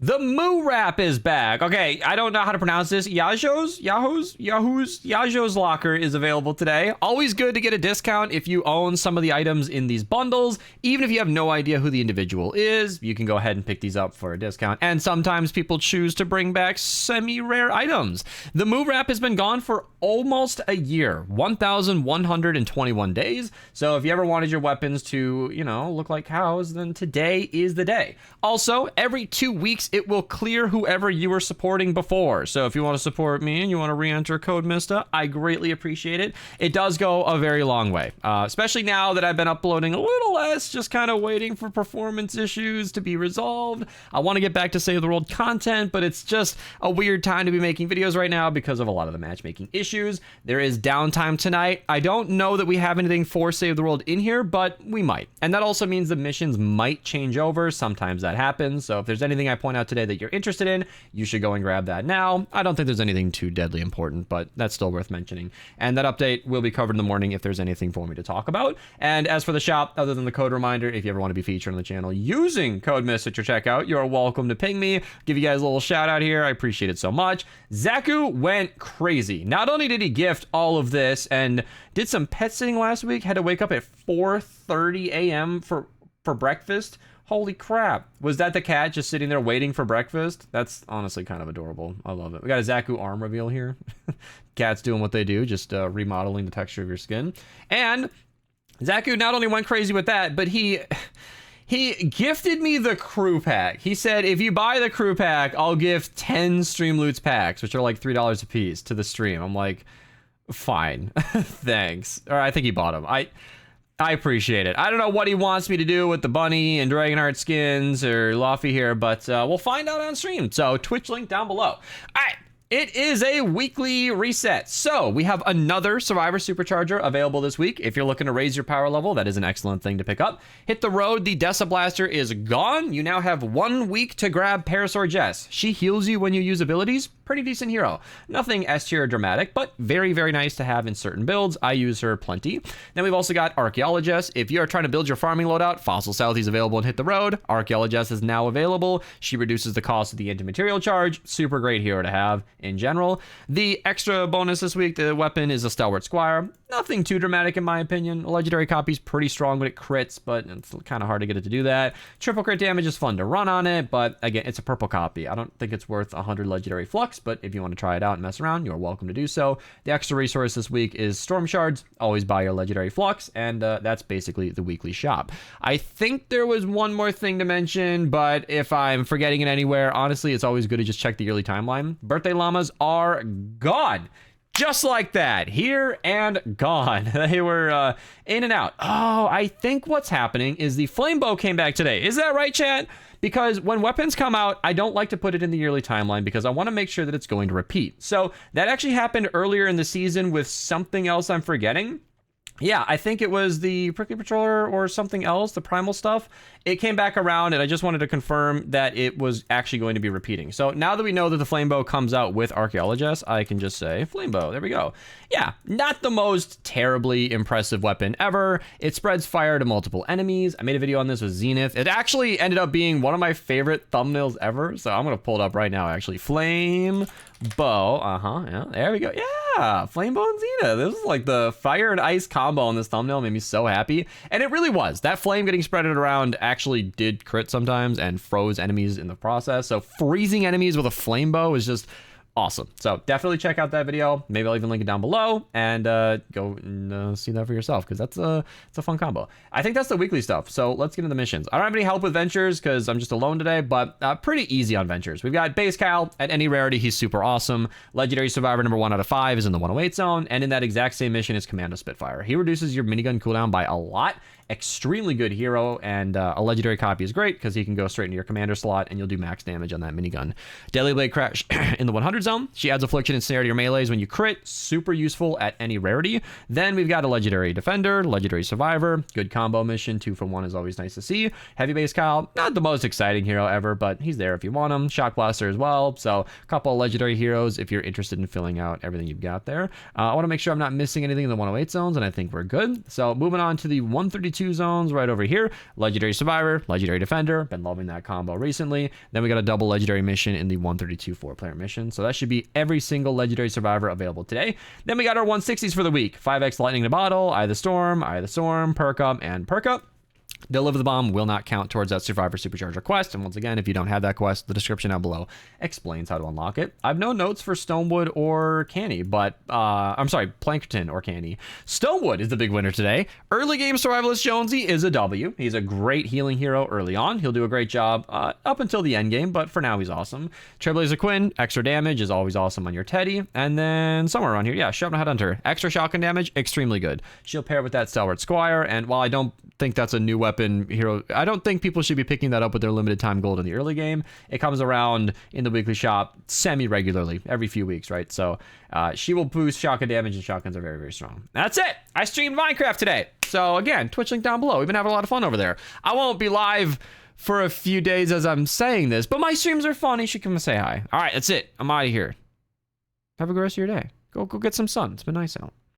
The Moo Wrap is back. Okay, I don't know how to pronounce this. Yajo's Locker is available today. Always good to get a discount if you own some of the items in these bundles. Even if you have no idea who the individual is, you can go ahead and pick these up for a discount. And sometimes people choose to bring back semi-rare items. The Moo Wrap has been gone for almost a year, 1,121 days. So if you ever wanted your weapons to, look like cows, then today is the day. Also, every 2 weeks, it will clear whoever you were supporting before. So if you want to support me and you want to re-enter code Mista, I greatly appreciate it. It does go a very long way, especially now that I've been uploading a little less, just kind of waiting for performance issues to be resolved. I want to get back to Save the World content, but it's just a weird time to be making videos right now because of a lot of the matchmaking issues. There is downtime tonight. I don't know that we have anything for Save the World in here, but we might. And that also means the missions might change over. Sometimes that happens. So if there's anything I point out today that you're interested in, you should go and grab that now. I don't think there's anything too deadly important, but that's still worth mentioning. And that update will be covered in the morning if there's anything for me to talk about. And as for the shop, other than the code reminder, if you ever want to be featured on the channel using code MIST at your checkout, you're welcome to ping me. Give you guys a little shout out here. I appreciate it so much. Zaku went crazy. Not only did he gift all of this and did some pet sitting last week, had to wake up at 4:30 a.m. for breakfast. Holy crap. Was that the cat just sitting there waiting for breakfast? That's honestly kind of adorable. I love it. We got a Zaku arm reveal here. Cats doing what they do, just remodeling the texture of your skin. And Zaku not only went crazy with that, but he gifted me the crew pack. He said, if you buy the crew pack, I'll gift 10 Stream Loots packs, which are like $3 a piece to the stream. I'm like, fine. Thanks. Or I think he bought them. I appreciate it. I don't know what he wants me to do with the bunny and Dragonheart skins or Luffy here, but we'll find out on stream. So Twitch link down below. All right. It is a weekly reset. So we have another Survivor Supercharger available this week. If you're looking to raise your power level, that is an excellent thing to pick up. Hit the road. The Dessa Blaster is gone. You now have 1 week to grab Parasaur Jess. She heals you when you use abilities. Pretty decent hero. Nothing S tier or dramatic, but very, very nice to have in certain builds. I use her plenty. Then we've also got Archaeologist. If you are trying to build your farming loadout, Fossil South is available and Hit the Road. Archaeologist is now available. She reduces the cost of the anti-material charge. Super great hero to have in general. The extra bonus this week, the weapon is a Stalwart Squire. Nothing too dramatic in my opinion. A legendary copy is pretty strong when it crits, but it's kind of hard to get it to do that. Triple crit damage is fun to run on it, but again, it's a purple copy. I don't think it's worth 100 legendary flux, but if you want to try it out and mess around, you're welcome to do so. The extra resource this week is Storm Shards. Always buy your legendary flux, and that's basically the weekly shop. I think there was one more thing to mention, but if I'm forgetting it anywhere, honestly, it's always good to just check the yearly timeline. Birthday llamas are gone. Just like that, here and gone. They were in and out. Oh, I think what's happening is the flame bow came back today. Is that right, chat? Because when weapons come out, I don't like to put it in the yearly timeline because I want to make sure that it's going to repeat. So that actually happened earlier in the season with something else I'm forgetting. Yeah, I think it was the Prickly Patroller or something else, the primal stuff. It came back around, and I just wanted to confirm that it was actually going to be repeating. So now that we know that the Flame Bow comes out with Archaeologist, I can just say Flame Bow. There we go. Yeah, not the most terribly impressive weapon ever. It spreads fire to multiple enemies. I made a video on this with Zenith. It actually ended up being one of my favorite thumbnails ever. So I'm going to pull it up right now, actually. Flame Bow. Yeah, there we go. Yeah, Flame Bow and Zenith. This is like the fire and ice combo on this thumbnail. Made me so happy. And it really was. That flame getting spreaded around actually did crit sometimes and froze enemies in the process. So freezing enemies with a flame bow is just awesome. So definitely check out that video. Maybe I'll even link it down below and go and see that for yourself because it's a fun combo. I think that's the weekly stuff. So let's get into the missions. I don't have any help with ventures because I'm just alone today, but pretty easy on ventures. We've got base Kyle at any rarity. He's super awesome. Legendary survivor number 1 out of 5 is in the 108 zone. And in that exact same mission is Commando Spitfire. He reduces your minigun cooldown by a lot. Extremely good hero, and a legendary copy is great because he can go straight into your commander slot and you'll do max damage on that minigun. Deadly Blade Crash in the 100 zone. She adds affliction and snare to your melees when you crit. Super useful at any rarity. Then we've got a legendary defender, legendary survivor. Good combo mission. 2 for 1 is always nice to see. Heavy base Kyle, not the most exciting hero ever, but he's there if you want him. Shock Blaster as well. So a couple of legendary heroes if you're interested in filling out everything you've got there. I want to make sure I'm not missing anything in the 108 zones, and I think we're good. So moving on to the 132 132 zones right over here. Legendary Survivor, Legendary Defender. Been loving that combo recently. Then we got a double Legendary mission in the 132 4-player mission. So that should be every single Legendary Survivor available today. Then we got our 160s for the week. 5x Lightning in a Bottle, Eye of the Storm, Perk Up, and Perk Up. Deliver the Bomb will not count towards that Survivor Supercharger quest. And once again, if you don't have that quest, the description down below explains how to unlock it. I have no notes for Stonewood or Canny, but I'm sorry, Plankerton or Canny. Stonewood is the big winner today. Early game Survivalist Jonesy is a W. He's a great healing hero early on. He'll do a great job up until the end game, but for now he's awesome. Trailblazer Quinn, extra damage is always awesome on your Teddy. And then somewhere around here, yeah, Sharpnut Headhunter, extra shotgun damage, extremely good. She'll pair with that Stalwart Squire, and while I don't think that's a new weapon hero, I don't think people should be picking that up with their limited time gold in the early game. It comes around in the weekly shop semi-regularly, every few weeks, right? So she will boost shotgun damage, and shotguns are very, very strong. That's it. I streamed Minecraft today. So again, Twitch link down below. We've been having a lot of fun over there. I won't be live for a few days as I'm saying this, but my streams are fun. You should come and say hi. All right, that's it. I'm out of here. Have a good rest of your day. Go get some sun. It's been nice out.